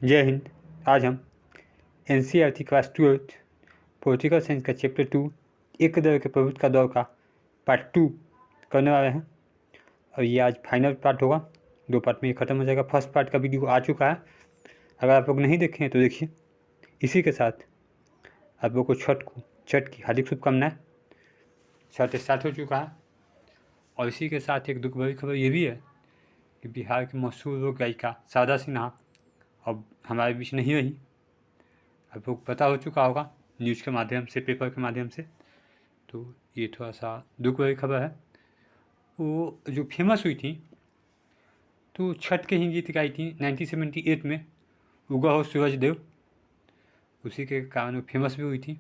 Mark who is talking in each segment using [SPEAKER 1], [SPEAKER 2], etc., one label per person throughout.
[SPEAKER 1] जय हिंद। आज हम एनसीईआरटी क्लास 12 पॉलिटिकल साइंस का चैप्टर 2 एक दल के प्रभुत्व का दौर का पार्ट 2 करने वाले हैं और ये आज फाइनल पार्ट होगा। 2 पार्ट में ये ख़त्म हो जाएगा। फर्स्ट पार्ट का वीडियो आ चुका है, अगर आप लोग नहीं देखे हैं तो देखिए। इसी के साथ आप लोग को छठ की हार्दिक शुभकामनाएं। छठ स्टार्ट हो चुका है और इसी के साथ एक दुख भरी खबर ये भी है कि बिहार की मशहूर लोक गायिका शारदा सिन्हा अब हमारे बीच नहीं रही। आप लोग पता हो चुका होगा न्यूज़ के माध्यम से, पेपर के माध्यम से। तो ये थोड़ा सा दुख भरी खबर है। वो जो फेमस हुई थी तो छठ के ही गीत गाई थी 1978 में, उगा हो सूरज देव, उसी के कारण वो फेमस भी हुई थी।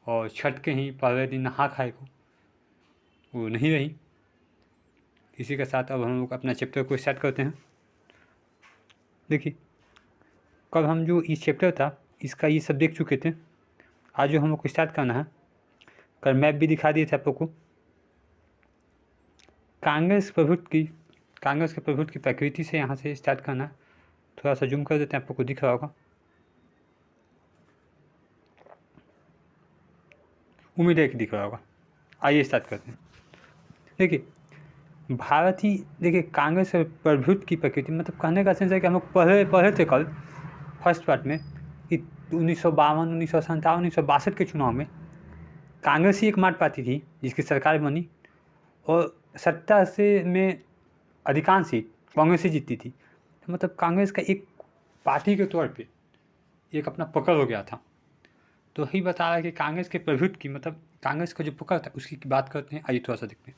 [SPEAKER 1] और छठ के ही पहले दिन नहा खाए को वो नहीं रही। इसी के साथ अब हम लोग अपना चैप्टर को स्टार्ट करते हैं। देखिए, कल हम जो इस चैप्टर था इसका ये सब देख चुके थे। आज जो हम लोग को स्टार्ट करना है, कल मैप भी दिखा दिए थे आप लोग को। कांग्रेस के प्रभुत्व की प्रकृति से यहाँ से स्टार्ट करना है। थोड़ा सा जूम कर देते हैं, आप लोग को दिख रहा होगा। उम्मीद है कि दिख रहा होगा। आइए स्टार्ट करते हैं। देखिए, कांग्रेस और प्रभुत्व की प्रकृति मतलब कहने का सेंस है कि हम लोग पढ़े थे कल फर्स्ट पार्ट में कि 1952, 1957, 1962 के चुनाव में कांग्रेस ही एकमात्र पार्टी थी जिसकी सरकार बनी और सत्ता से में अधिकांश सीट कांग्रेस ही जीतती थी। तो मतलब कांग्रेस का एक पार्टी के तौर पे एक अपना पकड़ हो गया था। तो ही बता रहा है कि कांग्रेस के प्रभुत्व की मतलब कांग्रेस का जो पकड़ था उसकी बात करते हैं। आइए थोड़ा सा देखते हैं।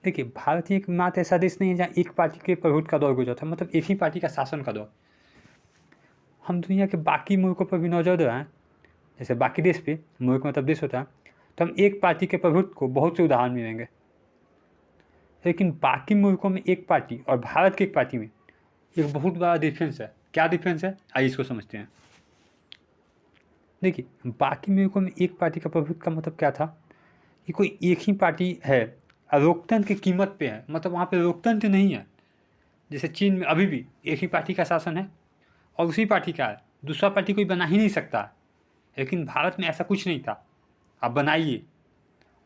[SPEAKER 1] देखिए, भारत ही एकमात्र ऐसा देश नहीं है जहाँ एक पार्टी के प्रभुत्व का दौर गुजरा था, मतलब एक ही पार्टी का शासन का दौर। हम दुनिया के बाकी मुल्कों पर भी नजर दे रहे हैं, जैसे बाकी देश पे, मुल्क मतलब देश होता है, तो हम एक पार्टी के प्रभुत्व को बहुत से उदाहरण मिलेंगे। लेकिन बाकी मुल्कों में एक पार्टी और भारत की एक पार्टी में एक बहुत बड़ा डिफरेंस है। क्या डिफरेंस है, आइए इसको समझते हैं। देखिए, बाकी मुल्कों में एक पार्टी का प्रभुत्व का मतलब क्या था कि कोई एक ही पार्टी है और लोकतंत्र की कीमत पे है, मतलब वहाँ पे लोकतंत्र नहीं है। जैसे चीन में अभी भी एक ही पार्टी का शासन है और उसी पार्टी का है, दूसरा पार्टी कोई बना ही नहीं सकता। लेकिन भारत में ऐसा कुछ नहीं था। आप बनाइए,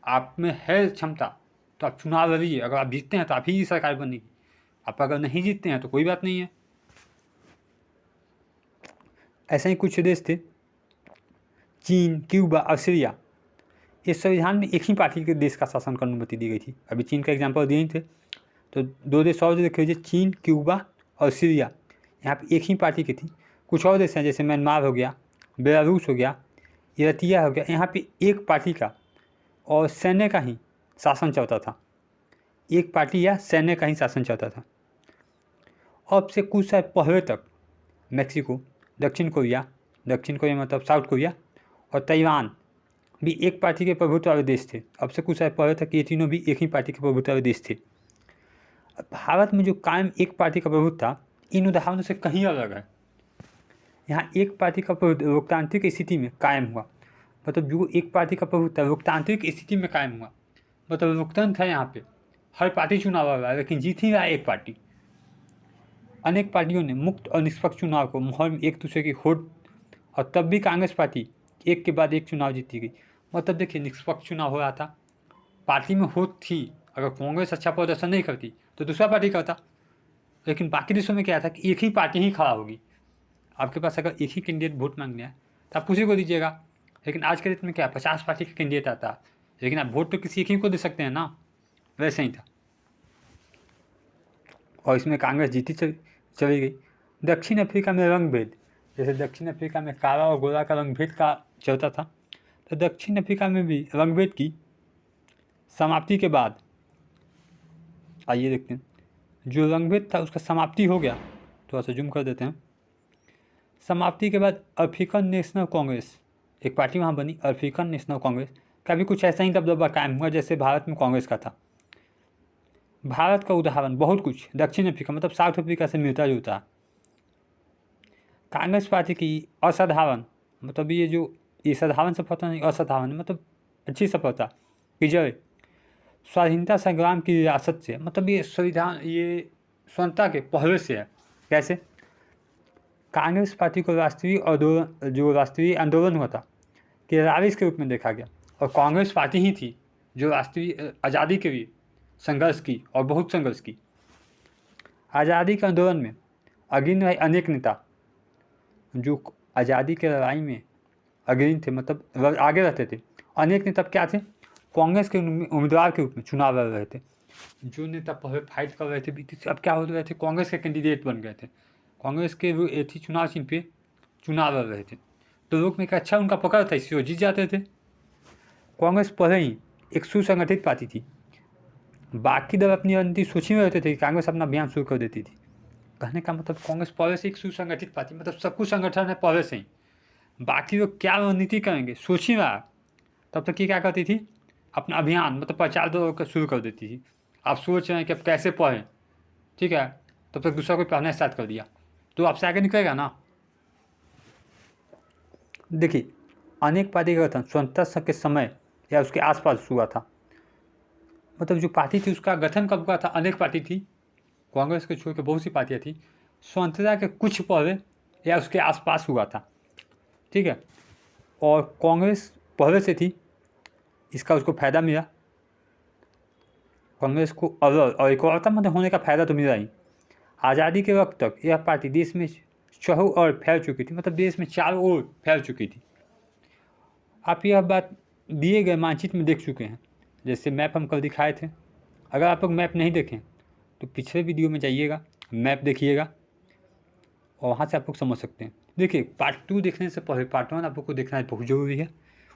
[SPEAKER 1] आप में है क्षमता तो आप चुनाव लड़िए, अगर आप जीतते हैं तो आप ही की सरकार बनेगी, आप अगर नहीं जीतते हैं तो कोई बात नहीं है। ऐसे ही कुछ देश थे, चीन, क्यूबा, ऑस्ट्रेलिया। इस संविधान में एक ही पार्टी के देश का शासन करने की अनुमति दी गई थी। अभी चीन का एग्जाम्पल दिए ही थे, तो 2 देश और देख लीजिए, चीन, क्यूबा और ऑस्ट्रेलिया। यहाँ पे एक ही पार्टी की थी। कुछ और देश हैं जैसे म्यांमार हो गया, बेलारूस हो गया, इरातिया हो गया, यहाँ पे एक पार्टी का और सैन्य का ही शासन चलता था। एक पार्टी या सैन्य का ही शासन चलता था। अब से कुछ साल पहले तक मैक्सिको, दक्षिण कोरिया मतलब साउथ कोरिया और ताइवान भी एक पार्टी के प्रभुत्व वाले देश थे। अब से कुछ साल पहले तक ये तीनों भी एक ही पार्टी के प्रभुत्व वाले देश थे। भारत में जो कायम एक पार्टी का प्रभुत्व था, इन उदाहरणों से कहीं अलग है। यहाँ एक पार्टी का प्रभुत्व लोकतांत्रिक स्थिति में कायम हुआ, मतलब जो एक पार्टी का प्रभुत्व लोकतांत्रिक स्थिति में कायम हुआ, मतलब लोकतंत्र है। यहाँ पे हर पार्टी चुनाव हुआ है लेकिन जीत ही रहा है एक पार्टी। अनेक पार्टियों ने मुक्त और निष्पक्ष चुनाव को माहौल में एक दूसरे की होड़, और तब भी कांग्रेस पार्टी एक के बाद एक चुनाव जीती गई। मतलब देखिए, निष्पक्ष चुनाव हो रहा था, पार्टी में होड़ थी। अगर कांग्रेस अच्छा प्रदर्शन नहीं करती तो दूसरा पार्टी करता। लेकिन बाकी देशों में क्या था कि एक ही पार्टी ही खड़ा होगी। आपके पास अगर एक ही कैंडिडेट वोट मांगने है तो आप उसी को दीजिएगा। लेकिन आज के डेट में क्या 50 पार्टी का कैंडिडेट आता है, लेकिन आप वोट तो किसी एक ही को दे सकते हैं ना। वैसे ही था और इसमें कांग्रेस जीती चली गई। दक्षिण अफ्रीका में रंग भेद, जैसे दक्षिण अफ्रीका में काला और गोरा का रंग भेद का चलता था, तो दक्षिण अफ्रीका में भी रंग भेद की समाप्ति के बाद, आइए देखते हैं, जो रंग भेद था उसका समाप्ति हो गया। थोड़ा सा जूम कर देते हैं। समाप्ति के बाद अफ्रीकन नेशनल कांग्रेस एक पार्टी वहाँ बनी, अफ्रीकन नेशनल कांग्रेस का भी कुछ ऐसा ही दबदबा कायम हुआ जैसे भारत में कांग्रेस का था। भारत का उदाहरण बहुत कुछ दक्षिण अफ्रीका मतलब साउथ अफ्रीका से मिलता जुलता है। कांग्रेस पार्टी की असाधारण, मतलब ये साधारण सफलता नहीं, असाधारण मतलब अच्छी सफलता की जय स्वाधीनता संग्राम की रियासत से, मतलब ये स्वतंत्रता के पहले से है। कैसे? कांग्रेस पार्टी को राष्ट्रीय आंदोलन हुआ था कि राविश के रूप में देखा गया, और कांग्रेस पार्टी ही थी जो राष्ट्रीय आज़ादी के लिए संघर्ष की और बहुत संघर्ष की। आज़ादी के आंदोलन में अग्रणी रहे अनेक नेता जो आज़ादी के लड़ाई में अग्रणी थे, मतलब आगे रहते थे। अनेक नेता क्या थे? कांग्रेस के उम्मीदवार के रूप में चुनाव लड़ रहे थे। जो नेता पहले फाइट कर रहे थे बीती से, अब क्या हो रहे थे? कांग्रेस के कैंडिडेट बन गए थे, कांग्रेस के थी चुनाव चिन्ह पे चुनाव लड़ रहे थे। तो लोग में अच्छा उनका पकड़ था, इससे वो जीत जाते थे। कांग्रेस पहले ही एक सुसंगठित पार्टी थी। बाकी दल अपनी रणनीति सोच में रहते थे कि कांग्रेस अपना अभियान शुरू कर देती थी। कहने का मतलब कांग्रेस पहले से एक सुसंगठित पार्टी, मतलब सब कुछ संगठन है पहले से ही। बाकी लोग क्या रणनीति करेंगे सोच ही रहा, तब तक ये क्या करती थी? अपना अभियान मतलब प्रचार दौड़ शुरू कर देती थी। आप सोच रहे हैं कि अब कैसे पढ़ें, ठीक है, तब तक दूसरा कोई पढ़ना स्टार्ट कर दिया, तो आपसे आगे निकलेगा ना। देखिए, अनेक पार्टी का गठन स्वतंत्रता के समय या उसके आसपास हुआ था। मतलब जो पार्टी थी उसका गठन कब हुआ था? अनेक पार्टी थी, कांग्रेस को छोड़ के बहुत सी पार्टियाँ थी। स्वतंत्रता के कुछ पहले या उसके आसपास हुआ था, ठीक है। और कांग्रेस पहले से थी, इसका उसको फ़ायदा मिला। कांग्रेस को और इकलौता मतलब होने का फ़ायदा तो मिला ही। आज़ादी के वक्त तक यह पार्टी देश में चारों ओर फैल चुकी थी, मतलब देश में चारों ओर फैल चुकी थी। आप यह बात दिए गए मानचित्र में देख चुके हैं, जैसे मैप हम कल दिखाए थे। अगर आप लोग मैप नहीं देखें तो पिछले वीडियो में जाइएगा, मैप देखिएगा और वहाँ से आप लोग समझ सकते हैं। देखिए, पार्ट 2 देखने से पहले पार्ट 1 आप लोग को देखना बहुत ज़रूरी है,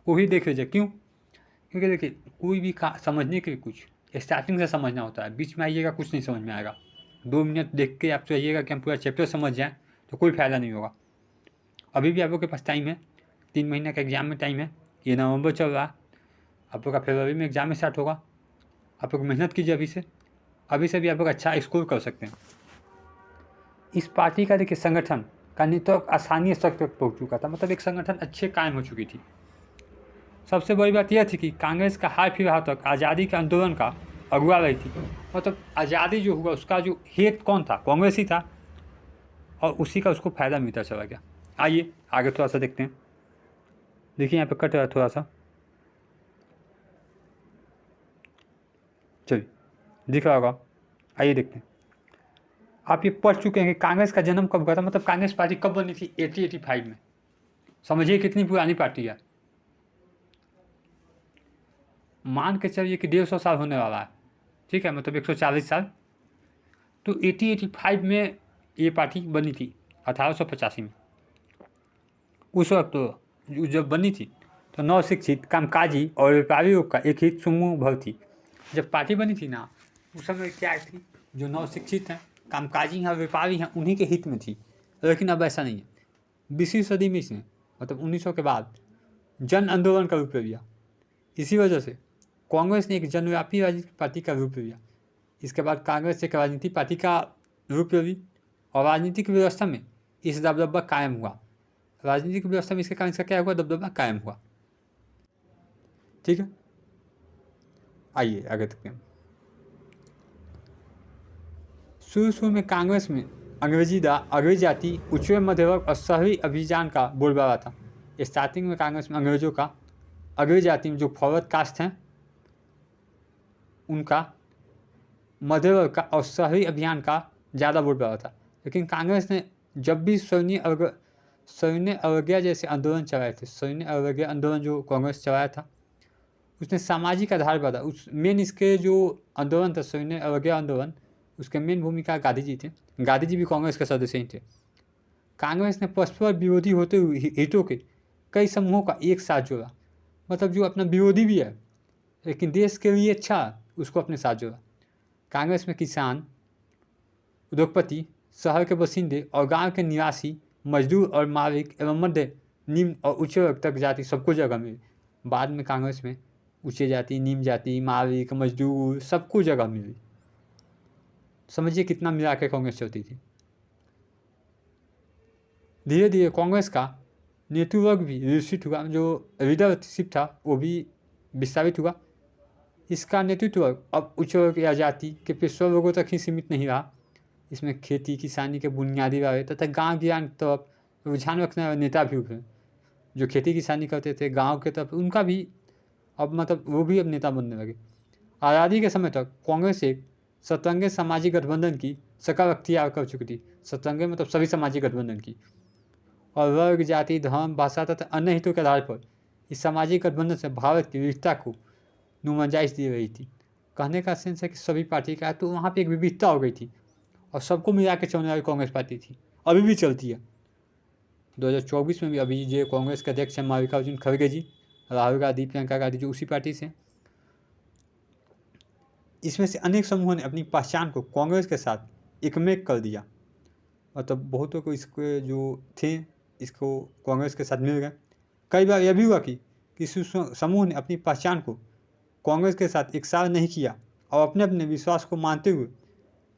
[SPEAKER 1] वो ही देख लीजिए। क्यों? क्योंकि देखिए, कोई भी समझने के लिए कुछ स्टार्टिंग से समझना होता है, बीच में आइएगा कुछ नहीं समझ में आएगा। 2 मिनट देख के आप चाहिएगा कि हम पूरा चैप्टर समझ जाएँ तो कोई फ़ायदा नहीं होगा। अभी भी आप लोग के पास टाइम है, 3 महीने का एग्ज़ाम में टाइम है। ये नवंबर चल रहा है, आप लोग का फरवरी में एग्ज़ाम स्टार्ट होगा। आप लोग मेहनत कीजिए अभी से भी आप लोग अच्छा स्कोर कर सकते हैं। इस पार्टी का देखिए संगठन का नेतृत्व आसानी स्तर तक पहुँच चुका था, मतलब एक संगठन अच्छे कायम हो चुकी थी। सबसे बड़ी बात यह थी कि कांग्रेस का हाल फिलहाल तक आज़ादी के आंदोलन का अगुवा रही थी। मतलब आज़ादी जो हुआ उसका जो हेड कौन था? कांग्रेस ही था, और उसी का उसको फ़ायदा मिलता चला गया। आइए आगे थोड़ा सा देखते हैं। देखिए यहाँ पे कट रहा थोड़ा सा, चलिए दिख रहा होगा। आइए देखते हैं। आप ये पढ़ चुके हैं कि कांग्रेस का जन्म कब हुआ था, मतलब कांग्रेस पार्टी कब बनी थी? 1885 में। समझिए कितनी पुरानी पार्टी है। मान के चलिए कि 150 साल होने वाला है, ठीक है, मतलब 140 साल। तो 1885 में ये पार्टी बनी थी, 1885 में। उस वक्त तो जब बनी थी तो नवशिक्षित, कामकाजी और व्यापारियों का एक हित समूह भर थी। जब पार्टी बनी थी ना, उस समय क्या थी? जो नवशिक्षित हैं, कामकाजी हैं, व्यापारी हैं, उन्हीं के हित में थी। लेकिन अब ऐसा नहीं है। 20वीं सदी में इसने, मतलब 1900 के बाद जन आंदोलन का रूप ले लिया। इसी वजह से कांग्रेस ने एक जनव्यापी राजनीतिक पार्टी का रूप ले लिया। इसके बाद कांग्रेस एक राजनीतिक पार्टी का रूप ले ली और राजनीतिक व्यवस्था में इस दबदबा कायम हुआ। राजनीतिक व्यवस्था में इसके कारण इसका क्या हुआ? दबदबा कायम हुआ, ठीक है। आइए आगे देखते हैं। शुरू में कांग्रेस में अंग्रेजी जाति, उच्च मध्य वर्ग और शहरी अभियान का बोलबाला था। स्टार्टिंग में कांग्रेस में अंग्रेजों का, अंग्रेजी जाति में जो फॉरवर्ड कास्ट हैं उनका, मध्य वर्ग का और शहरी अभियान का ज़्यादा बोलबाला था। लेकिन कांग्रेस ने जब भी सविनय अवज्ञा जैसे आंदोलन चलाए थे, सविनय अवज्ञा आंदोलन जो कांग्रेस चलाया था, उसने सामाजिक आधार पर था। उस मेन इसके जो आंदोलन था सविनय अवज्ञा आंदोलन, उसके मेन भूमिका गांधी जी थे। गांधी जी भी कांग्रेस के सदस्य ही थे। कांग्रेस ने परस्पर विरोधी होते हुए हितों के कई समूहों का एक साथ जोड़ा, मतलब जो अपना विरोधी भी है लेकिन देश के लिए अच्छा, उसको अपने साथ जोड़ा। कांग्रेस में किसान, उद्योगपति, शहर के बासिंदे और गांव के निवासी, मजदूर और मालिक एवं मध्य, निम्न और उच्च वर्ग तक जाति सबको जगह मिली। बाद में कांग्रेस में उच्च जाति, निम्न जाति, मालिक, मजदूर सबको जगह मिली। समझिए कितना मिला के कांग्रेस चलती थी। धीरे धीरे कांग्रेस का नेतृवर्ग भी विकसित हुआ, जो लीडरशिप था वो भी विस्तारित हुआ। इसका नेतृत्व अब उच्च वर्ग या जाति के पेशवा लोगों तक ही सीमित नहीं रहा। इसमें खेती किसानी के बुनियादी बातें तथा गाँव ज्ञान तरफ रुझान रखने वाले नेता भी उभरे। जो खेती किसानी करते थे गाँव के तरफ, उनका भी अब मतलब वो भी अब नेता बनने लगे। आज़ादी के समय तक कांग्रेस एक शतरंगी सामाजिक गठबंधन की शक्ल अख्तियार कर चुकी थी। शतरंगी मतलब सभी सामाजिक गठबंधन की, और वर्ग जाति धर्म भाषा तथा अन्य हितों के आधार पर इस सामाजिक गठबंधन से भारत की विविधता को नुमाइश दी रही थी। कहने का सेंस है कि सभी पार्टी का, तो वहाँ पे एक विविधता हो गई थी और सबको मिला के चलने वाली कांग्रेस पार्टी थी, अभी भी चलती है। 2024 में भी अभी जो कांग्रेस के अध्यक्ष हैं मल्लिकार्जुन खड़गे जी, राहुल गांधी, प्रियंका गांधी जो उसी पार्टी से। इसमें से अनेक समूहों ने अपनी पहचान को कांग्रेस के साथ एकमेक कर दिया, मतलब बहुतों को इसके जो थे इसको कांग्रेस के साथ मिल गए। कई बार यह भी हुआ कि किसी समूह ने अपनी पहचान को कांग्रेस के साथ एक साथ नहीं किया और अपने अपने विश्वास को मानते हुए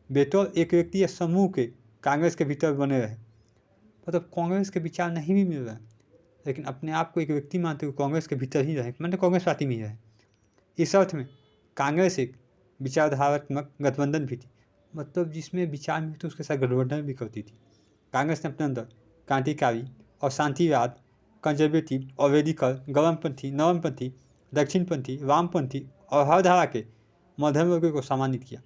[SPEAKER 1] बेतौर एक व्यक्ति या समूह के कांग्रेस के भीतर बने रहे। मतलब कांग्रेस के विचार नहीं भी मिल रहे, लेकिन अपने आप को एक व्यक्ति मानते हुए कांग्रेस के भीतर ही रहे, मतलब कांग्रेस पार्टी में ही रहे। इस अर्थ में कांग्रेस एक विचारधारात्मक गठबंधन भी थी, मतलब जिसमें विचार में तो उसके साथ गठबंधन भी करती थी। कांग्रेस ने अपने अंदर क्रांतिकारी और शांतिवाद, कंजर्वेटिव और रेडिकल, गरमपंथी, नरमपंथी, दक्षिणपंथी, वामपंथी और हर धारा के मध्यम वर्ग को सम्मानित किया।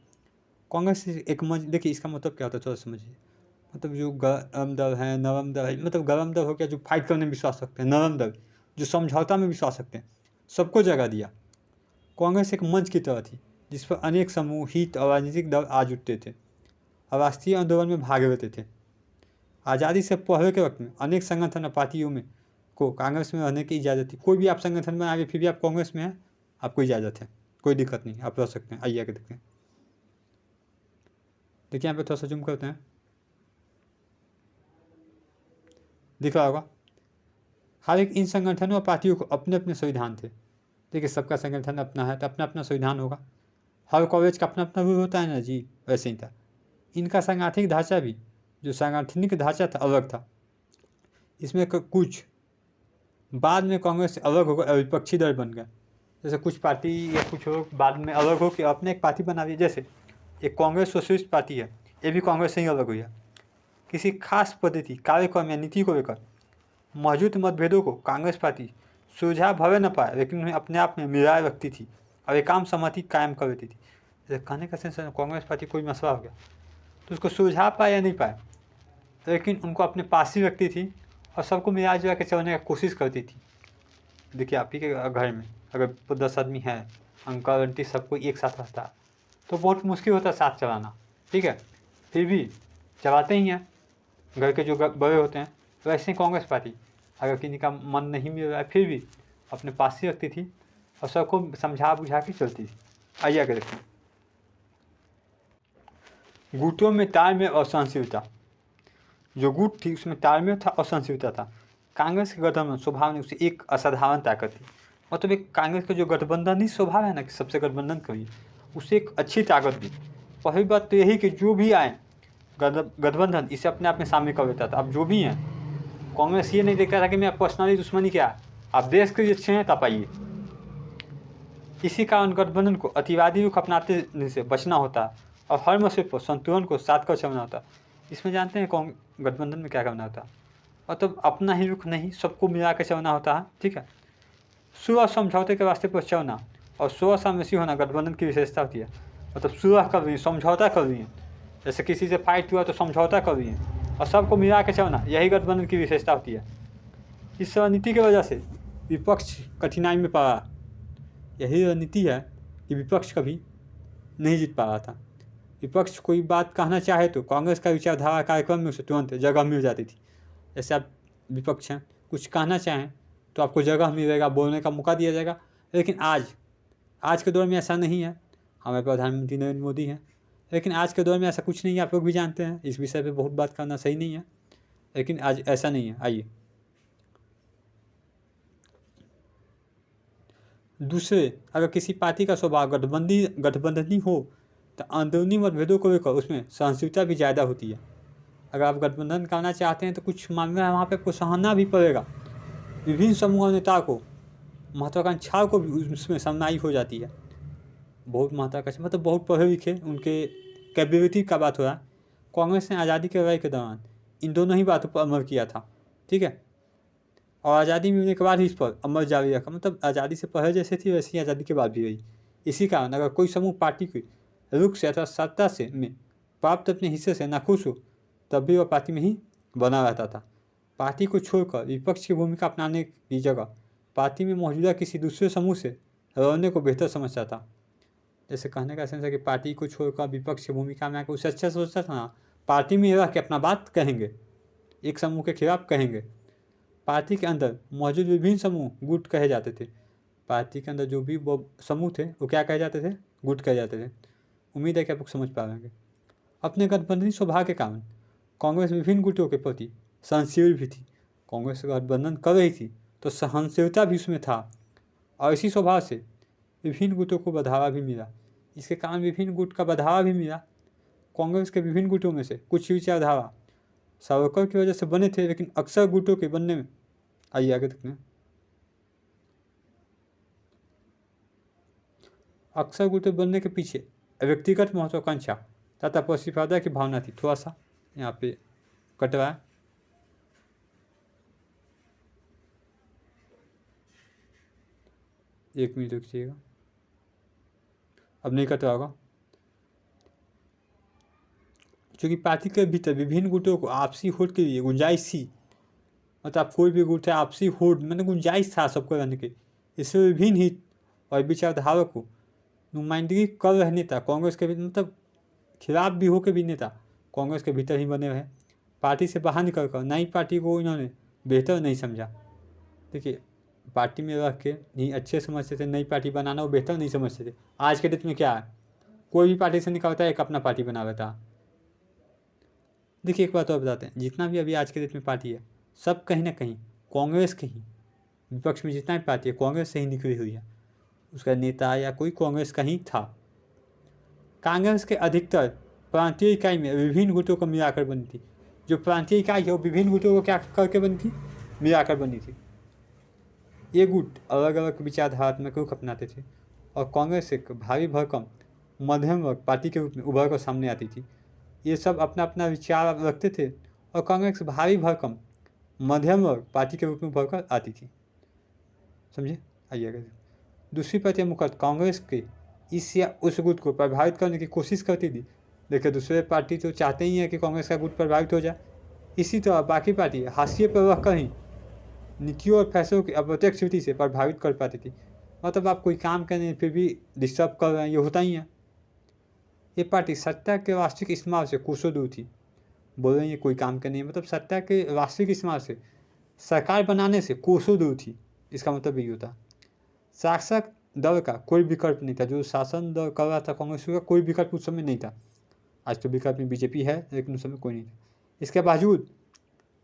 [SPEAKER 1] कांग्रेस एक देखिए इसका मतलब क्या होता है थोड़ा समझिए। मतलब जो गरम दल है, नरम दल है, मतलब गरम दल हो गया जो फाइट करने में विश्वास रखते हैं, नरम दल जो समझौता में विश्वास रखते हैं, सबको जगह दिया। कांग्रेस एक मंच की तरह थी जिस पर अनेक समूह, हित और राजनीतिक दल आ जुटते थे और राष्ट्रीय आंदोलन में भाग लेते थे। आज़ादी से पहले के वक्त में अनेक संगठन और पार्टियों में को कांग्रेस में रहने की इजाज़त थी। कोई भी आप संगठन में आगे फिर भी आप कांग्रेस में हैं, आपको इजाज़त है, कोई दिक्कत नहीं, आप रह सकते हैं। आइए आगे देखते हैं। देखिए यहाँ पे थोड़ा सा जूम करते हैं, दिख रहा होगा। हर एक इन संगठनों और पार्टियों को अपने अपने संविधान थे। देखिए सबका संगठन अपना है तो अपना अपना संविधान होगा। हर कॉलेज का अपना अपना रूल होता है ना जी, वैसे ही था। इनका सांगठनिक ढांचा भी, जो सांगठनिक ढांचा था, अलग था। इसमें कुछ बाद में कांग्रेस से अलग होकर विपक्षी दल बन गया। जैसे कुछ पार्टी या कुछ लोग बाद में अलग होकर अपने एक पार्टी बना दी। जैसे एक कांग्रेस सोशलिस्ट पार्टी है, ये भी कांग्रेस से ही अलग हुई है। किसी खास पद्धति, कार्यक्रम या नीति को लेकर मौजूद मतभेदों को कांग्रेस पार्टी सुलझा भले न पाए, लेकिन उन्हें अपने आप में मिलाए रखती थी और एक आम सहमति कायम कर देती थी। जैसे कहने का सेंस कांग्रेस पार्टी कोई मसला हो गया तो उसको सुलझा पाए या नहीं पाए, लेकिन उनको अपने पास ही रखती थी और सबको मिला जुला के चलने की कोशिश करती थी। देखिए आप ही के घर में अगर 10 आदमी है, अंकल आंटी सबको एक साथ रहता है तो बहुत मुश्किल होता है साथ चलाना, ठीक है, फिर भी चलाते ही हैं घर के जो बड़े होते हैं। वैसे ही कांग्रेस पार्टी अगर किसी का मन नहीं मिल रहा है फिर भी अपने पास ही रखती थी और सबको समझा बुझा के चलती थी। आइए आगे देखते हैं। गुटों में तालमेल और सहनशीलता। जो गुट थी उसमें तालमेल था और सहनशीलता था। कांग्रेस के गठबंधन स्वभाव ने उसे एक असाधारण ताकत थी। मतलब एक कांग्रेस का जो गठबंधन ही स्वभाव है ना कि सबसे गठबंधन करिए, उसे एक अच्छी ताकत दी। पहली बात तो यही कि जो भी आए गठबंधन इसे अपने आप में शामिल कर लेता था। अब जो भी हैं, कांग्रेस ये नहीं देखता था कि मैं पर्सनली दुश्मनी क्या है, आप देश के लिए अच्छे हैं तब आइए। इसी कारण गठबंधन को अतिवादी रुख अपनाते से बचना होता है और हर मसले पर संतुलन को साथ कर चलना होता। इसमें जानते हैं गठबंधन में क्या करना होता है, मतलब अपना ही रुख नहीं, सबको मिला के चलना होता है, ठीक है। सुलह समझौते के रास्ते पर चलना और सुलह सामसी होना गठबंधन की विशेषता होती है। मतलब सुलह कर रही है, समझौता कर रही है, जैसे किसी से फाइट हुआ तो समझौता कर रही है और सबको मिला के चलना, यही गठबंधन की विशेषता होती है। इस रणनीति की वजह से विपक्ष कठिनाई में पड़ा। यही रणनीति है कि विपक्ष कभी नहीं जीत पा रहा था। विपक्ष कोई बात कहना चाहे तो कांग्रेस का विचारधारा कार्यक्रम में उसे तुरंत जगह मिल जाती थी। जैसे आप विपक्ष हैं, कुछ कहना चाहें तो आपको जगह मिलेगा, बोलने का मौका दिया जाएगा। लेकिन आज के दौर में ऐसा नहीं है। हमारे प्रधानमंत्री नरेंद्र मोदी हैं, लेकिन आज के दौर में ऐसा कुछ नहीं है। आप लोग भी जानते हैं, इस विषय पे बहुत बात करना सही नहीं है, लेकिन आज ऐसा नहीं है। आइए दूसरे, अगर किसी पार्टी का स्वभाव गठबंधनी हो तो अंदरूनी मतभेदों को लेकर उसमें सहनशीलता भी ज़्यादा होती है। अगर आप गठबंधन करना चाहते हैं तो कुछ मामले वहाँ पे आपको सहना भी पड़ेगा। विभिन्न समूह नेता को महत्वाकांक्षाओं को भी उसमें समनाई हो जाती है। बहुत महत्वाकांक्षा मतलब बहुत पढ़े लिखे, उनके कैपेबिलिटी का बात हो रहा है। कांग्रेस ने आज़ादी की लड़ाई के दौरान इन दोनों ही बातों पर अमल किया था, ठीक है, और आज़ादी मिलने के बाद ही इस पर अमल जारी रखा। मतलब आज़ादी से पहले जैसे थी वैसे ही आज़ादी के बाद भी रही। इसी कारण अगर कोई समूह पार्टी की रुख से अथवा सत्ता से में प्राप्त अपने हिस्से से नाखुश हो तब भी वह पार्टी में ही बना रहता था। पार्टी को छोड़कर विपक्ष की भूमिका अपनाने की जगह पार्टी में मौजूदा किसी दूसरे समूह से लड़ने को बेहतर समझता था। जैसे कहने का सेंस है कि पार्टी को छोड़कर विपक्ष की भूमिका में आकर उसे अच्छा सोचता था ना, पार्टी में रह के अपना बात कहेंगे, एक समूह के खिलाफ कहेंगे। पार्टी के अंदर मौजूद विभिन्न समूह गुट कहे जाते थे। पार्टी के अंदर जो भी वो समूह थे वो क्या कहे जाते थे, गुट कहे जाते थे। उम्मीद है कि आप लोग समझ पा रहे होंगे। अपने गठबंधनी स्वभाव के कारण कांग्रेस विभिन्न गुटों के प्रति सहनशील भी थी। कांग्रेस गठबंधन कर रही थी तो सहनशीलता भी उसमें था, और इसी स्वभाव से विभिन्न गुटों को बढ़ावा भी मिला। इसके कारण विभिन्न गुट का बढ़ावा भी मिला। कांग्रेस के विभिन्न गुटों में से कुछ विचारधारा सावरकर की वजह से बने थे, लेकिन अक्सर गुटों के बनने में, आइए आगे देखते हैं, अक्सर गुटों बनने के पीछे व्यक्तिगत महत्वाकांक्षा तथा प्रतिस्पर्धा की भावना थी। थोड़ा सा यहाँ पे कट रहा है, एक मिनट रुकिएगा, अब नहीं कट रहा होगा। क्योंकि पार्टी के भीतर विभिन्न गुटों को आपसी होड़ के लिए गुंजाइश थी। मतलब कोई भी गुट है, आपसी होड़ मतलब गुंजाइश था सबको रहने के। इससे विभिन्न हित और विचारधारा को नुमाइंदगी कर रहे नेता कांग्रेस के मतलब खिलाफ भी होकर भी नेता कांग्रेस के भीतर ही बने रहे। पार्टी से बाहर निकल कर नई पार्टी को इन्होंने बेहतर नहीं समझा। देखिए, पार्टी में रह के नहीं अच्छे समझते थे, नई पार्टी बनाना वो बेहतर नहीं समझते थे। आज के डेट में क्या है, कोई भी पार्टी से निकलता है एक अपना पार्टी बना लेता है। देखिए एक बात और बताते हैं, जितना भी अभी आज के डेट में पार्टी है सब कहीं ना कहीं कांग्रेस के ही, विपक्ष में जितना भी पार्टी है कांग्रेस से ही निकली हुई है। उसका नेता या कोई कांग्रेस का ही था। कांग्रेस के अधिकतर प्रांतीय इकाई में विभिन्न गुटों को मिलाकर बनी थी। जो प्रांतीय इकाई है वो विभिन्न गुटों को क्या करके बनी थी, मिलाकर बनी थी। ये गुट अलग अलग विचारधारात्मक रुख अपनाते थे और कांग्रेस एक भारी भरकम मध्यम वर्ग पार्टी के रूप में उभर कर सामने आती थी। ये सब अपना अपना विचार रखते थे और कांग्रेस भारी भरकम मध्यम वर्ग पार्टी के रूप में उभर कर आती थी। समझे, आइएगा। दूसरी पार्टियां मुख्यतः कांग्रेस के इस या उस गुट को प्रभावित करने की कोशिश करती थी। देखिए दूसरे पार्टी तो चाहते ही हैं कि कांग्रेस का गुट प्रभावित हो जाए। इसी तरह बाकी पार्टी हाशिए पर रह कर ही नीतियों और फैसलों की अप्रत्यक्ष रीति से प्रभावित कर पाती थी। मतलब आप कोई काम करने फिर भी डिस्टर्ब कर रहे हैं, ये होता ही है। ये पार्टी सत्ता के वास्तविक इस्तेमाल से कोसों दूर थी। बोल रहे हैं कोई काम करने, मतलब सत्ता के वास्तविक इस्तेमाल से, सरकार बनाने से कोसों दूर थी। इसका मतलब यही होता। शासक दल का कोई विकल्प नहीं था। जो शासन दल कर रहा था कांग्रेस का, कोई विकल्प उस समय नहीं था। आज तो विकल्प में बीजेपी है, लेकिन उस समय कोई नहीं था। इसके बावजूद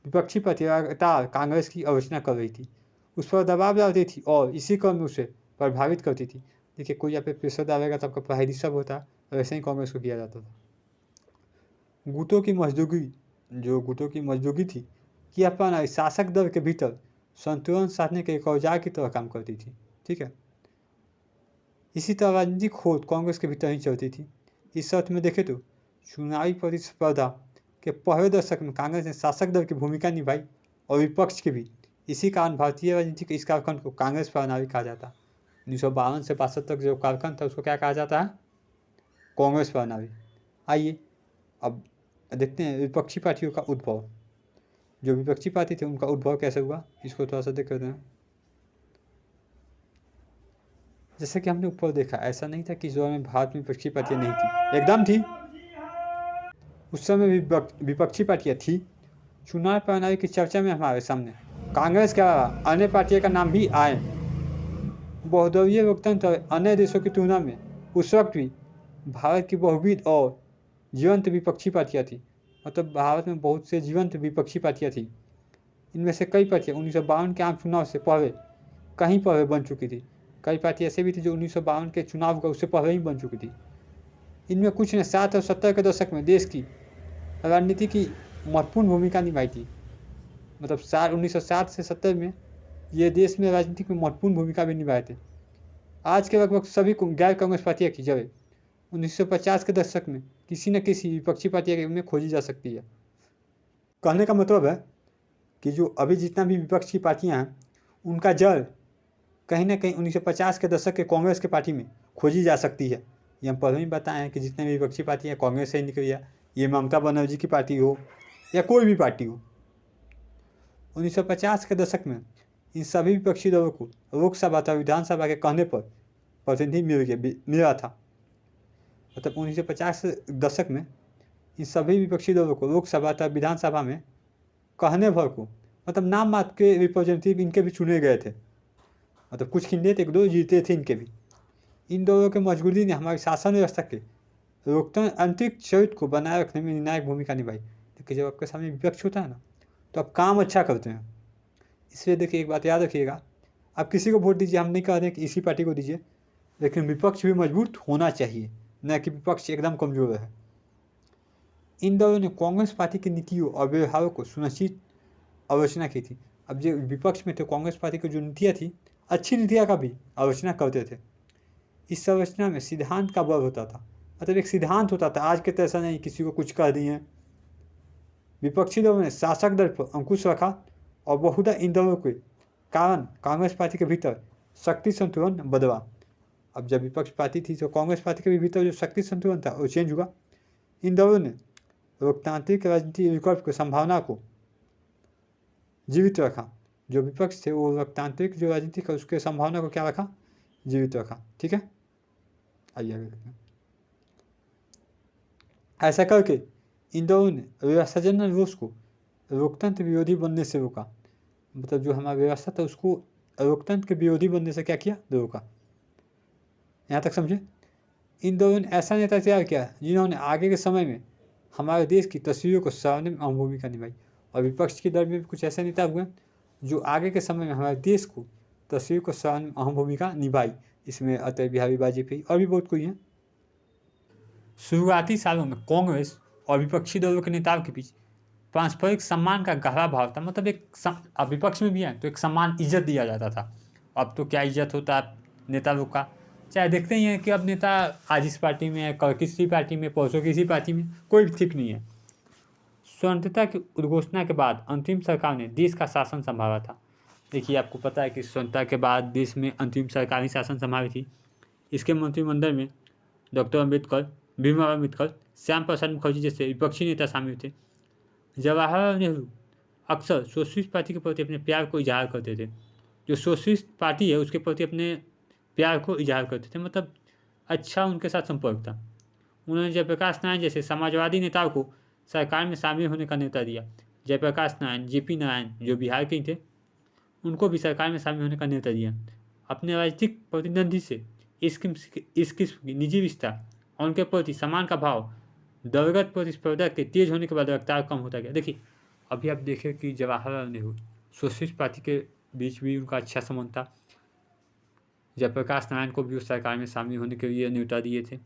[SPEAKER 1] विपक्षी पार्टी लगातार कांग्रेस की आलोचना कर रही थी, उस पर दबाव डालती थी और इसी क्रम में उसे प्रभावित करती थी। देखिए कोई यहाँ पे प्रेशर डालेगा तो आपका पढ़ाई डिस्टर्ब होता है, वैसे ही कांग्रेस को किया जाता था। गुटों की मजदूरी थी कि अपना शासक दल के भीतर संतुलन साधने के एक औजार की तरह काम करती थी। ठीक है, इसी तरह राजनीतिक खोज कांग्रेस के भीतर ही चलती थी। इस अर्थ में देखें तो चुनावी प्रतिस्पर्धा के पहले दशक में कांग्रेस ने शासक दल की भूमिका निभाई और विपक्ष की भी। इसी कारण भारतीय राजनीति के इस कालखंड को कांग्रेस प्रणाली कहा जाता है। 1952 से 62 तक जो कालखंड था उसको क्या कहा जाता है, कांग्रेस प्रणाली। आइए अब देखते हैं विपक्षी पार्टियों का उद्भव। जो विपक्षी पार्टी थे उनका उद्भव कैसे हुआ, इसको थोड़ा सा देख लेते हैं। जैसे कि हमने ऊपर देखा, ऐसा नहीं था कि इस दौर में भारत में विपक्षी पार्टियां नहीं थी, एकदम थी। उस समय विपक्षी पार्टियां थी। चुनाव प्रणाली की चर्चा में हमारे सामने कांग्रेस के अलावा अन्य पार्टियों का नाम भी आए। बहुदलीय लोकतंत्र अन्य देशों की तुलना में उस वक्त भी भारत की बहुविध और जीवंत विपक्षी पार्टियां थी। मतलब भारत में बहुत से जीवंत विपक्षी पार्टियां थी। इनमें से कई पार्टियां 1952 के आम चुनाव से पहले कहीं पहले बन चुकी थी। कई पार्टी ऐसे भी थी जो 1952 के चुनाव का उससे पहले ही बन चुकी थी। इनमें कुछ ने 60 और 70 के दशक में देश की राजनीति की महत्वपूर्ण भूमिका निभाई थी। मतलब 1960 से 70 में ये देश में राजनीति में महत्वपूर्ण भूमिका भी निभाए थे। आज के लगभग सभी गैर कांग्रेस पार्टियां की जगह 1950 के दशक में किसी न किसी विपक्षी पार्टी में खोजी जा सकती है। कहने का मतलब है कि जो अभी जितना भी विपक्षी पार्टियां हैं उनका जड़ कहीं ना कहीं 1950 के दशक के कांग्रेस के पार्टी में खोजी जा सकती है। ये हम पहले ही बताए हैं कि जितने भी विपक्षी पार्टियाँ कांग्रेस से निकली है, ये ममता बनर्जी की पार्टी हो या कोई भी पार्टी हो, 1950 के दशक में इन सभी विपक्षी दलों को लोकसभा तथा विधानसभा के कहने पर प्रतिनिधि मिला था। मतलब 1950 के दशक में इन सभी विपक्षी दलों को लोकसभा तथा विधानसभा में कहने भर को मतलब नाम मात्र के रिप्रेजेंटेटिव इनके भी चुने गए थे। मतलब कुछ कैंडिडेट एक दो जीते थे इनके भी। इन दोनों के मौजूदगी ने हमारी शासन व्यवस्था के लोकतांत्रिक चरित्र को बनाए रखने में निर्णायक भूमिका निभाई। देखिए जब आपके सामने विपक्ष होता है ना तो आप काम अच्छा करते हैं। इसलिए देखिए एक बात याद रखिएगा, आप किसी को वोट दीजिए, हम नहीं कह रहे कि इसी पार्टी को दीजिए, लेकिन विपक्ष भी मजबूत होना चाहिए, न कि विपक्ष एकदम कमजोर है। इन दलों ने कांग्रेस पार्टी की नीतियों और व्यवहारों को सुनिश्चित आलोचना की थी। अब जो विपक्ष में थे कांग्रेस पार्टी की जो नीतियाँ थी, अच्छी नीतियाँ का भी आलोचना करते थे। इस आलोचना में सिद्धांत का बल होता था, मतलब एक सिद्धांत होता था, आज के तरह नहीं किसी को कुछ कह दिए। विपक्षी दलों ने शासक दल पर अंकुश रखा और बहुधा इन दलों के कारण कांग्रेस पार्टी के भीतर शक्ति संतुलन बदला। अब जब विपक्ष पार्टी थी तो कांग्रेस पार्टी के भीतर जो शक्ति संतुलन था वो चेंज हुआ। इन दलों ने लोकतांत्रिक राजनीति विकल्प की संभावना को जीवित रखा। जो विपक्ष थे वो लोकतांत्रिक जो राजनीति का उसके संभावना को क्या रखा, जीवित रखा। ठीक है, आइए आगे देखते हैं। ऐसा करके इन दलों ने व्यवस्थाजन रोष को लोकतंत्र विरोधी बनने से रोका। मतलब जो हमारा व्यवस्था था उसको लोकतंत्र के विरोधी बनने से क्या किया, रोका। यहाँ तक समझे। इन दलों ने ऐसा नेता तैयार किया जिन्होंने आगे के समय में हमारे देश की तस्वीरों को सराहने में अहम भूमिका निभाई। और विपक्ष के दल में भी कुछ ऐसे नेता हुए जो आगे के समय में हमारे देश को तस्वीर को सराहने में अहम भूमिका निभाई। इसमें अटल बिहारी वाजपेयी और भी बहुत कोई हैं। शुरुआती सालों में कांग्रेस और विपक्षी दलों के नेताओं के बीच पारस्परिक सम्मान का गहरा भाव था। मतलब एक अब विपक्ष में भी है तो एक सम्मान इज्जत दिया जाता था। अब तो क्या इज्जत होता है नेता लोग का, चाहे देखते ही हैं कि अब नेता आज इस पार्टी में है, कल किसी पार्टी में, परसों किसी पार्टी में, कोई ठीक नहीं है। स्वतंत्रता की उद्घोषणा के बाद अंतिम सरकार ने देश का शासन संभाला था। देखिए आपको पता है कि स्वतंत्रता के बाद देश में अंतिम सरकारी शासन संभाली थी। इसके मंत्रिमंडल में डॉक्टर अम्बेडकर, भीमराव अम्बेडकर, श्याम प्रसाद मुखर्जी जैसे विपक्षी नेता शामिल थे। जवाहरलाल नेहरू अक्सर सोशलिस्ट पार्टी के प्रति अपने प्यार को इजहार करते थे। जो सोशलिस्ट पार्टी है उसके प्रति अपने प्यार को इजहार करते थे, मतलब अच्छा उनके साथ संपर्क था। उन्होंने जयप्रकाश नारायण जैसे समाजवादी नेताओं को सरकार में शामिल होने का न्योता दिया। जयप्रकाश नारायण, जेपी नारायण जो बिहार के ही थे, उनको भी सरकार में शामिल होने का न्योता दिया। अपने राजनीतिक प्रतिद्वंदी से इस किस्म की निजी रिश्ता और उनके प्रति सम्मान का भाव दलगत प्रतिस्पर्धा के तेज होने के बाद रफ्तार कम होता गया। देखिए अभी आप देखें कि जवाहरलाल नेहरू सोशलिस्ट पार्टी के बीच भी उनका अच्छा संबंध था। जयप्रकाश नारायण को भी उस सरकार में शामिल होने के लिए न्योता दिए थे।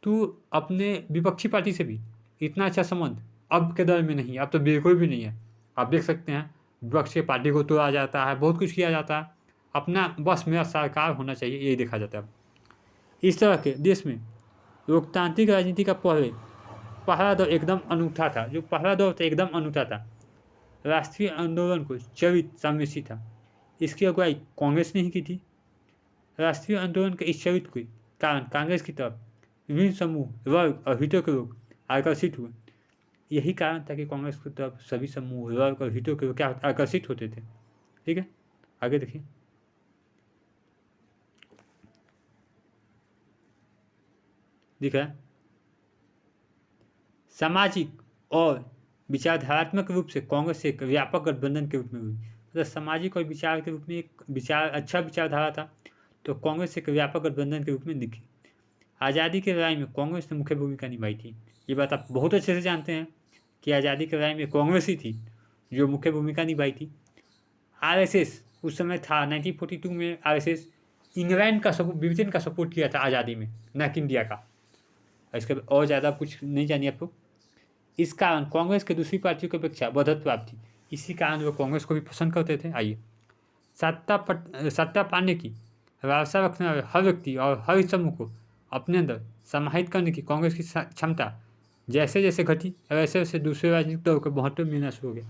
[SPEAKER 1] तो अपने विपक्षी पार्टी से भी इतना अच्छा संबंध अब के दौर में नहीं, अब तो बिल्कुल भी नहीं है। आप देख सकते हैं विपक्ष के पार्टी को तोड़ा जाता है, बहुत कुछ किया जाता है, अपना बस मेरा सरकार होना चाहिए यही देखा जाता है। इस तरह के देश में लोकतांत्रिक राजनीति का पहला दौर एकदम अनूठा था। जो पहला दौर था एकदम अनूठा था। राष्ट्रीय आंदोलन को चरित्र सामने था। इसकी अगुवाई कांग्रेस ने ही की थी। राष्ट्रीय आंदोलन के इस चरित्र के कारण कांग्रेस की तरफ विभिन्न समूह, वर्ग और हितों के लोग आकर्षित हुए। यही कारण था कि कांग्रेस की तरफ सभी समूह, वर्ग और हितों के लोग क्या आकर्षित होते थे। ठीक है, आगे देखिए। दिख रहा है सामाजिक और विचारधारात्मक रूप से कांग्रेस एक व्यापक गठबंधन के रूप में हुई। मतलब सामाजिक और विचार के रूप में एक अच्छा विचारधारा था तो कांग्रेस एक व्यापक गठबंधन के रूप में दिखी। आज़ादी की लड़ाई में कांग्रेस ने मुख्य भूमिका निभाई थी। ये बात आप बहुत अच्छे से जानते हैं कि आज़ादी की लड़ाई में कांग्रेस ही थी जो मुख्य भूमिका निभाई थी। आरएसएस उस समय था 1942 में आरएसएस इंग्लैंड का ब्रिटेन का सपोर्ट किया था आज़ादी में, न कि इंडिया का। इसके और ज़्यादा कुछ नहीं जानिए आपको। इस कारण कांग्रेस के दूसरी पार्टियों की अपेक्षा बढ़त प्राप्त थी। इसी कारण वो कांग्रेस को भी पसंद करते थे। आइए, सत्ता पाने की लालसा रखने वाले हर व्यक्ति और हर समूह को अपने अंदर समाहित करने की कांग्रेस की क्षमता जैसे जैसे घटी वैसे वैसे दूसरे राजनीतिक दलों को महत्व मिलना शुरू हो गया।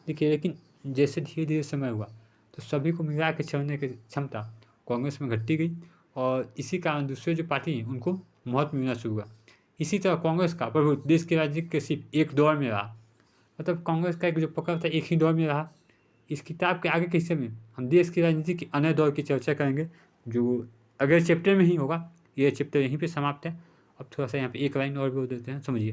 [SPEAKER 1] देखिए, लेकिन जैसे धीरे धीरे समय हुआ तो सभी को मिला के चलने की क्षमता कांग्रेस में घटती गई और इसी कारण दूसरे जो पार्टी हैं उनको महत्व मिलना शुरू हुआ। इसी तरह कांग्रेस का प्रभुत्व देश के राजनीति के सिर्फ एक दौर में रहा, मतलब कांग्रेस का एक जो पकड़ था एक ही दौर में रहा। इस किताब के आगे के हिस्से में हम देश की राजनीति के अन्य दौर की चर्चा करेंगे, जो अगले चैप्टर में ही होगा। ये चैप्टर यहीं पे समाप्त है। अब थोड़ा सा यहाँ पे एक लाइन और बोल देते हैं, समझिए।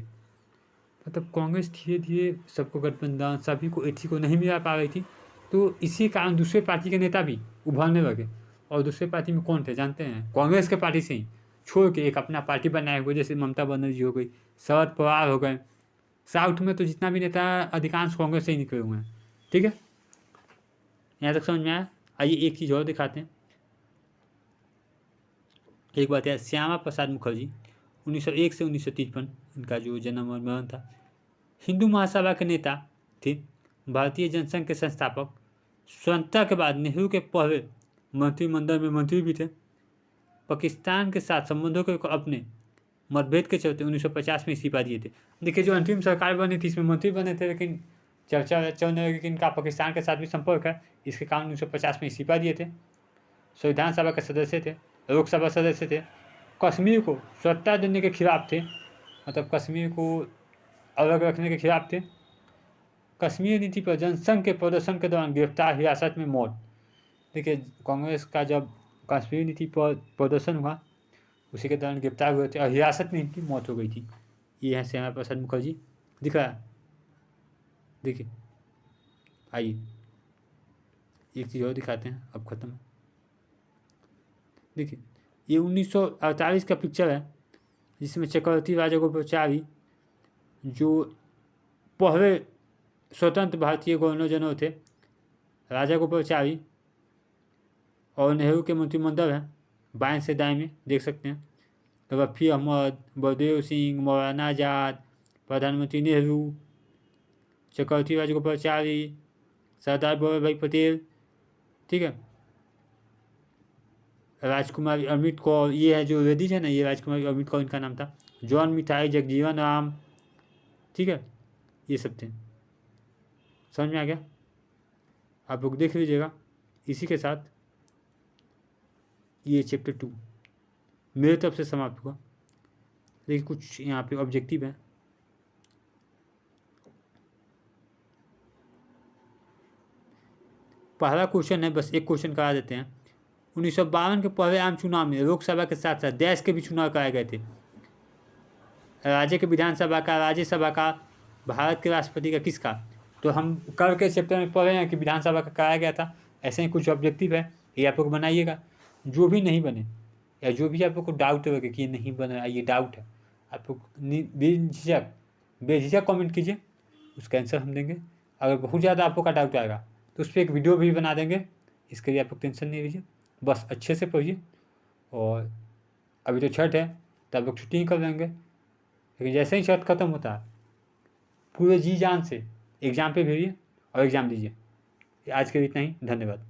[SPEAKER 1] मतलब कांग्रेस धीरे धीरे सबको गठबंधन सभी को एक ही को नहीं मिला पा रही थी, तो इसी कारण दूसरे पार्टी के नेता भी उभरने लगे। और दूसरे पार्टी में कौन थे जानते हैं? कांग्रेस के पार्टी से ही छोड़ के एक अपना पार्टी बनाए हुए, जैसे ममता बनर्जी हो गई, शरद पवार हो गए। साउथ में तो जितना भी नेता अधिकांश कांग्रेस से ही निकले हुए हैं। ठीक है, यहाँ तक समझ में आया? आइए एक चीज़ और दिखाते हैं। एक बात है, श्यामा प्रसाद मुखर्जी 1901 से 1953 इनका जो जन्म और मरण था। हिंदू महासभा के नेता थे, भारतीय जनसंघ के संस्थापक, स्वतंत्रता के बाद नेहरू के पहले मंत्रिमंडल में मंत्री भी थे। पाकिस्तान के साथ संबंधों के अपने मतभेद के चलते 1950 में इस्तीफा दिए थे। देखिए, जो अंतिम सरकार बनी थी इसमें मंत्री बने थे, लेकिन चर्चा चलने लगी कि इनका पाकिस्तान के साथ भी संपर्क है, इसके कारण 1950 में इस्तीफा दिए थे। संविधान सभा के सदस्य थे, लोकसभा सदस्य थे, कश्मीर को स्वतंत्रता देने के खिलाफ थे, मतलब कश्मीर को अलग रखने के खिलाफ थे। कश्मीर नीति पर जनसंघ के प्रदर्शन के दौरान गिरफ्तार, हिरासत में मौत। देखिए, कांग्रेस का जब कश्मीर नीति पर प्रदर्शन हुआ उसी के दौरान गिरफ्तार हुए थे और हिरासत में इनकी मौत हो गई थी। ये है श्यामा प्रसाद मुखर्जी, दिख रहा है? देखिए, आइए एक चीज़ और दिखाते हैं, अब ख़त्म है। देखिए, ये 1948 का पिक्चर है जिसमें चक्रवर्ती राजागोपालाचारी जो पहले स्वतंत्र भारतीय गवर्नर जनरल थे, राजागोपालाचारी और नेहरू के मंत्रिमंडल है, बाएं से दाएं में देख सकते हैं। रफ़ी अहमद, बलदेव सिंह, मौलाना आज़ाद, प्रधानमंत्री नेहरू, चक्रवर्ती राजागोपालाचारी, सरदार वल्लभ भाई पटेल, ठीक है, राजकुमारी अमृत कौर, ये है जो लेडीज है ना, ये राजकुमारी अमृत कौर इनका नाम था, जॉन मिठाई, जगजीवन राम, ठीक है, ये सब थे। समझ में आ गया? आप लोग देख लीजिएगा। इसी के साथ ये चैप्टर 2 मेरे तरफ से समाप्त हुआ। देखिए, कुछ यहाँ पे ऑब्जेक्टिव है। पहला क्वेश्चन है, बस एक क्वेश्चन करा देते हैं। 1952 के पहले आम चुनाव में लोकसभा के साथ साथ देश के भी चुनाव कराए गए थे। राज्य के विधानसभा का, राज्यसभा का, भारत के राष्ट्रपति का, किसका? तो हम कल के चैप्टर में पढ़े हैं कि विधानसभा का कराया गया था। ऐसे ही कुछ ऑब्जेक्टिव है, ये आप लोग बनाइएगा। जो भी नहीं बने या जो भी आप लोग को डाउट लगे कि ये नहीं बना, ये डाउट है, आप लोग बेझिझक कमेंट कीजिए, उसका आंसर हम देंगे। अगर बहुत ज़्यादा आप लोग का डाउट आएगा तो उस पर एक वीडियो भी बना देंगे। इसके लिए आप लोग टेंशन नहीं लीजिए, बस अच्छे से पढ़िए। और अभी तो छठ है तो आप लोग छुट्टी ही कर लेंगे, लेकिन जैसे ही छठ खत्म होता है पूरे जी जान से एग्ज़ाम पे भेजिए और एग्ज़ाम दीजिए। आज के लिए इतना ही, धन्यवाद।